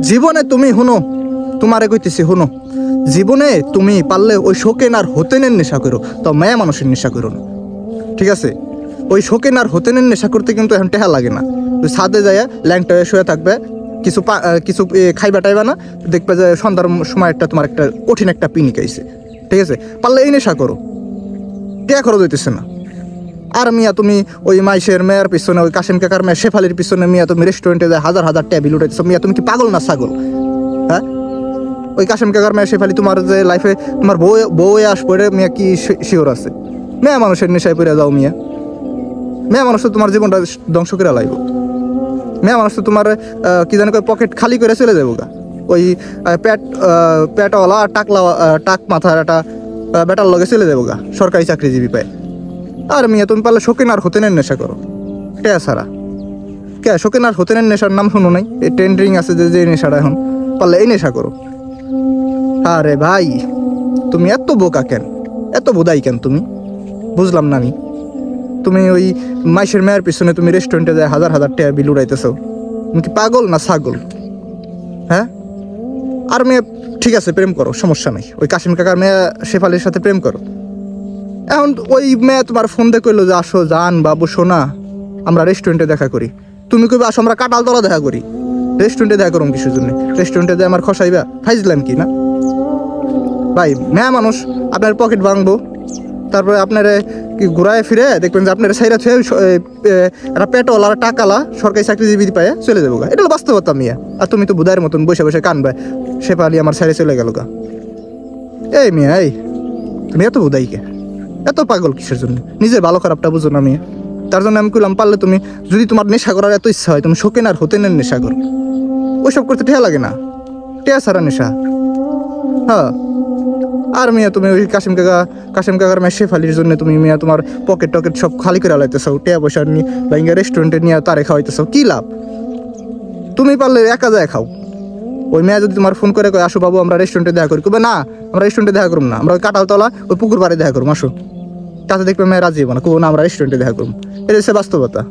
জীবনে তুমি হুনো, তোমারে কইতেছি হুনো, জীবনে তুমি পারলে ওই শোকেন আর হোতেনের নেশা করো, তো মায়া মানুষের নেশা করো না, ঠিক আছে? ওই শোকেন আর হোতেনের নেশা করতে কিন্তু এখন টেহা লাগে না। তুই ছাদে যায় ল্যাংটা শুয়ে থাকবে, কিছু কিছু খাইবা টাইবা না, দেখবে যে সন্ধ্যার সময় একটা তোমার একটা কঠিন একটা পিনিক আইছে, ঠিক আছে? পারলে এই নেশা করো, টেয়া খরচ হইতেছে না। আর মিয়া তুমি ওই মাইশের মেয়ের পিছনে, ওই কাশিম কাকার মেয়ে শেফালির পিছনে মিয়া তুমি রেস্টুরেন্টে যায় হাজার হাজার টেবিল উঠাইতেছো, মিয়া তুমি কি পাগল না ছাগল? হ্যাঁ, ওই কাশিম কাকার মেয়ে শেফালি তোমার যে লাইফে তোমার বউ আসবে মিয়া কি শিওর আছে? মেয়া মানুষের নেশায় পড়ে যাও মিয়া। মেয়া মানুষ তো তোমার জীবনটা ধ্বংস করে লাইব। মেয়া মানুষ তো তোমার কি জানি পকেট খালি করে চলে যাবো গা। ওই পেটওয়ালা টাক মাথার একটা বেটার লগে চলে যাবো গা, সরকারি চাকরিজীবী পায়। আর মিয়া তুমি পারলে শোকেন আর হোতেনের নেশা করো, কে ছাড়া কে? শোকেন আর হোতেনের নেশার নাম শুনো নাই? এই ট্রেন্ডিং আছে যে নেশাটা, এখন পারলে এই নেশা করো। আরে ভাই, তুমি এত বোকা কেন, এত বোধাই কেন তুমি? বুঝলাম না আমি। তুমি ওই মাইশের মেয়ের পিছনে তুমি রেস্টুরেন্টে যায় হাজার হাজার টাকা বিল উড়াইতেছো, তুমি কি পাগল না ছাগল? হ্যাঁ, আর মেয়ে ঠিক আছে প্রেম করো, সমস্যা নাই, ওই কাশিম কাকার মেয়ে শেফালির সাথে প্রেম করো। এখন ওই মেয়ে তোমার ফোন দিয়ে কইলো যে আসো জান বাবু সোনা আমরা রেস্টুরেন্টে দেখা করি, তুমি কইবে আসো আমরা কাটালতলা দেখা করি। রেস্টুরেন্টে দেখা করুন কিসের জন্য? রেস্টুরেন্টে দিয়ে আমার খসাইবা, ফাইজলাম কি না ভাই? মেয়া মানুষ, আপনার পকেট ভাঙবো, তারপরে আপনারা কি ঘুরায় ফিরে দেখবেন যে আপনার সাইরা থুয়ে একটা পেটওয়ালা টাকালা সরকারি চাকরিজীবী পায়ে চলে যাবো গা। এটা হলো বাস্তবতা মিয়া। আর তুমি তো বুধায়ের মতন বসে বসে কানবে শেফালি আমার সাইরে চলে গেল গা। এই মিয়া, এই তুমি এত বুধাইকে, এত পাগল কিসের জন্য? নিজের ভালো খারাপটা বুঝো না মিয়া। তার জন্য আমি কইলাম পারলে তুমি যদি তোমার নেশা করার এত ইচ্ছা হয়, তুমি শোকেন আর হোতেনের নেশা করো। ওইসব করতে টেয়া লাগে না, টেয়া ছাড়া নেশা। হ্যাঁ, আর মিয়া তুমি ওই কাশিম কাকার মেয়ে শেফালির জন্য তুমি মিয়া তোমার পকেট টকেট সব খালি করে লাইতেছো, টেয়া পয়সা নিয়ে বা রেস্টুরেন্টে নিয়ে তারে খাওয়াইতেছো, কি লাভ? তুমি পারলে একা যায় খাও। ওই মেয়ে যদি তোমার ফোন করে কয় আসো বাবু আমরা রেস্টুরেন্টে দেখা করি, কবে না আমরা রেস্টুরেন্টে দেখা করুম না, আমরা ওই কাটালতলা ওই পুকুর পাড়ে দেখা করুম, আসো। তাতে দেখবে মেয়ে রাজি হবো না, কবো না আমরা রেস্টুরেন্টে দেখা করুম। এটা হচ্ছে বাস্তবতা।